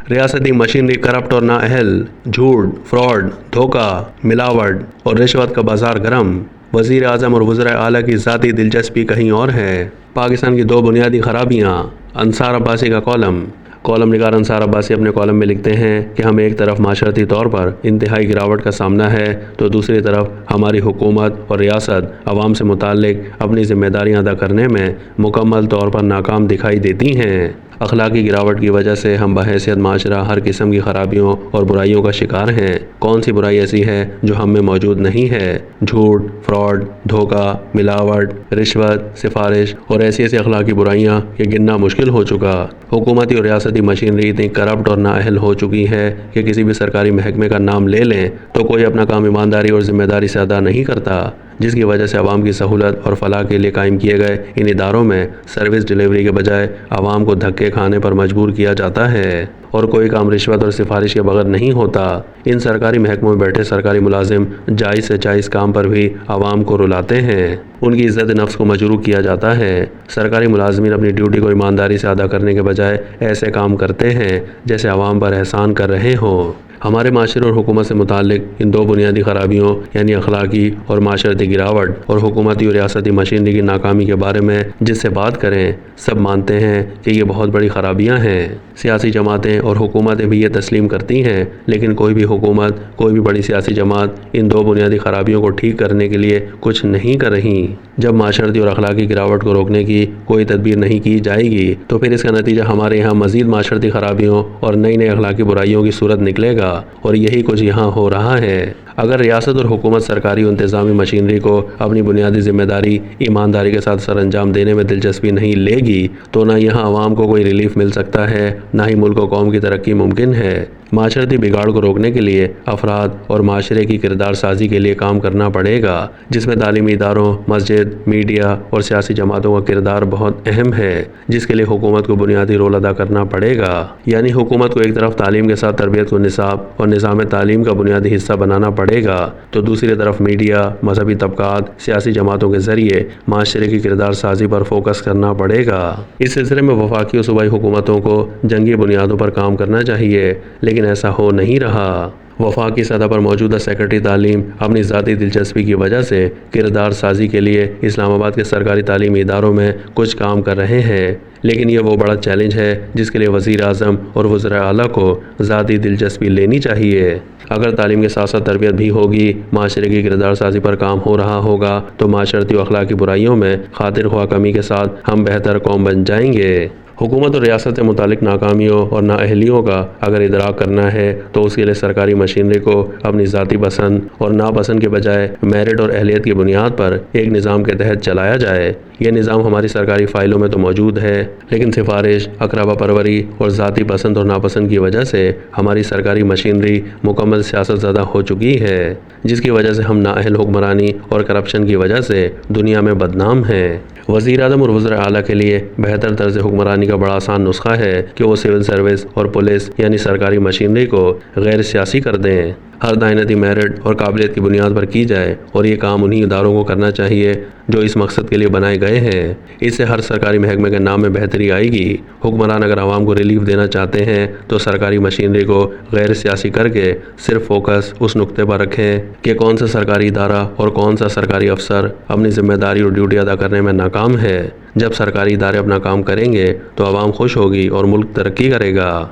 ریاستی machinery corrupt اور نااہل، جھوٹ، فراڈ، دھوکہ، ملاوٹ اور رشوت کا بازار گرم۔ وزیر اعظم اور وزرائے اعلیٰ کی ذاتی دلچسپی کہیں اور ہے۔ پاکستان کی دو بنیادی خرابیاں۔ انصار عباسی کا کالم نگار انصار عباسی اپنے کالم میں لکھتے ہیں کہ ہمیں ایک طرف معاشرتی طور پر انتہائی گراوٹ کا سامنا ہے تو دوسری طرف ہماری حکومت اور ریاست عوام سے متعلق اپنی ذمہ داریاں ادا کرنے میں مکمل طور پر ناکام دکھائی دیتی ہیں۔ اخلاقی گراوٹ کی وجہ سے ہم بحیثیت معاشرہ ہر قسم کی خرابیوں اور برائیوں کا شکار ہیں۔ کون سی برائی ایسی ہے جو ہم میں موجود نہیں ہے؟ جھوٹ، فراڈ، دھوکہ، ملاوٹ، رشوت، سفارش اور ایسی اخلاقی برائیاں کہ گننا مشکل ہو چکا۔ حکومتی اور ریاستی مشینری اتنی کرپٹ اور نااہل ہو چکی ہے کہ کسی بھی سرکاری محکمے کا نام لے لیں تو کوئی اپنا کام ایمانداری اور ذمہ داری سے ادا نہیں کرتا، جس کی وجہ سے عوام کی سہولت اور فلاح کے لیے قائم کیے گئے ان اداروں میں سروس ڈیلیوری کے بجائے عوام کو دھکے کھانے پر مجبور کیا جاتا ہے اور کوئی کام رشوت اور سفارش کے بغیر نہیں ہوتا۔ ان سرکاری محکموں میں بیٹھے سرکاری ملازم جائز سے جائز کام پر بھی عوام کو رلاتے ہیں، ان کی عزت نفس کو مجروح کیا جاتا ہے۔ سرکاری ملازمین اپنی ڈیوٹی کو ایمانداری سے ادا کرنے کے بجائے ایسے کام کرتے ہیں جیسے عوام پر احسان کر رہے ہوں۔ ہمارے معاشرے اور حکومت سے متعلق ان دو بنیادی خرابیوں یعنی اخلاقی اور معاشرتی گراوٹ اور حکومتی اور ریاستی مشینری کی ناکامی کے بارے میں جس سے بات کریں سب مانتے ہیں کہ یہ بہت بڑی خرابیاں ہیں۔ سیاسی جماعتیں اور حکومتیں بھی یہ تسلیم کرتی ہیں، لیکن کوئی بھی حکومت، کوئی بھی بڑی سیاسی جماعت ان دو بنیادی خرابیوں کو ٹھیک کرنے کے لیے کچھ نہیں کر رہی۔ جب معاشرتی اور اخلاقی گراوٹ کو روکنے کی کوئی تدبیر نہیں کی جائے گی تو پھر اس کا نتیجہ ہمارے یہاں مزید معاشرتی خرابیوں اور نئی اخلاقی برائیوں کی صورت نکلے گا، اور یہی کچھ یہاں ہو رہا ہے۔ اگر ریاست اور حکومت سرکاری و انتظامی مشینری کو اپنی بنیادی ذمہ داری ایمانداری کے ساتھ سر انجام دینے میں دلچسپی نہیں لے گی تو نہ یہاں عوام کو کوئی ریلیف مل سکتا ہے، نہ ہی ملک و قوم کی ترقی ممکن ہے۔ معاشرتی بگاڑ کو روکنے کے لیے افراد اور معاشرے کی کردار سازی کے لیے کام کرنا پڑے گا، جس میں تعلیمی اداروں، مسجد، میڈیا اور سیاسی جماعتوں کا کردار بہت اہم ہے، جس کے لیے حکومت کو بنیادی رول ادا کرنا پڑے گا۔ یعنی حکومت کو ایک طرف تعلیم کے ساتھ تربیت کو نصاب اور نظام تعلیم کا بنیادی حصہ بنانا پڑے گا تو دوسری طرف میڈیا، مذہبی طبقات، سیاسی جماعتوں کے ذریعے معاشرے کی کردار سازی پر فوکس کرنا پڑے گا۔ اس سلسلے میں وفاقی اور صوبائی حکومتوں کو جنگی بنیادوں پر کام کرنا چاہیے، لیکن ایسا ہو نہیں رہا۔ وفاقی سطح پر موجودہ سیکرٹری تعلیم اپنی ذاتی دلچسپی کی وجہ سے کردار سازی کے لیے اسلام آباد کے سرکاری تعلیمی اداروں میں کچھ کام کر رہے ہیں، لیکن یہ وہ بڑا چیلنج ہے جس کے لیے وزیر اعظم اور وزراء اعلیٰ کو ذاتی دلچسپی لینی چاہیے۔ اگر تعلیم کے ساتھ ساتھ تربیت بھی ہوگی، معاشرے کی کردار سازی پر کام ہو رہا ہوگا تو معاشرتی و اخلاقی برائیوں میں خاطر خواہ کمی کے ساتھ ہم بہتر قوم بن جائیں گے۔ حکومت اور ریاست سے متعلق ناکامیوں اور نااہلیوں کا اگر ادراک کرنا ہے تو اس کے لیے سرکاری مشینری کو اپنی ذاتی پسند اور ناپسند کے بجائے میرٹ اور اہلیت کی بنیاد پر ایک نظام کے تحت چلایا جائے۔ یہ نظام ہماری سرکاری فائلوں میں تو موجود ہے، لیکن سفارش، اقربا پروری اور ذاتی پسند اور ناپسند کی وجہ سے ہماری سرکاری مشینری مکمل سیاست زدہ ہو چکی ہے، جس کی وجہ سے ہم نااہل حکمرانی اور کرپشن کی وجہ سے دنیا میں بدنام ہیں۔ وزیر اعظم اور وزراء اعلیٰ کے لیے بہتر طرز حکمرانی کا بڑا آسان نسخہ ہے کہ وہ سول سروس اور پولیس یعنی سرکاری مشینری کو غیر سیاسی کر دیں۔ ہر تعیناتی میرٹ اور قابلیت کی بنیاد پر کی جائے اور یہ کام انہی اداروں کو کرنا چاہیے جو اس مقصد کے لیے بنائے گئے ہیں۔ اس سے ہر سرکاری محکمے کے نام میں بہتری آئے گی۔ حکمران اگر عوام کو ریلیف دینا چاہتے ہیں تو سرکاری مشینری کو غیر سیاسی کر کے صرف فوکس اس نقطے پر رکھیں کہ کون سا سرکاری ادارہ اور کون سا سرکاری افسر اپنی ذمہ داری اور ڈیوٹی ادا کرنے میں ناکام ہے۔ جب سرکاری ادارے اپنا کام کریں گے تو عوام خوش ہوگی اور ملک ترقی کرے گا۔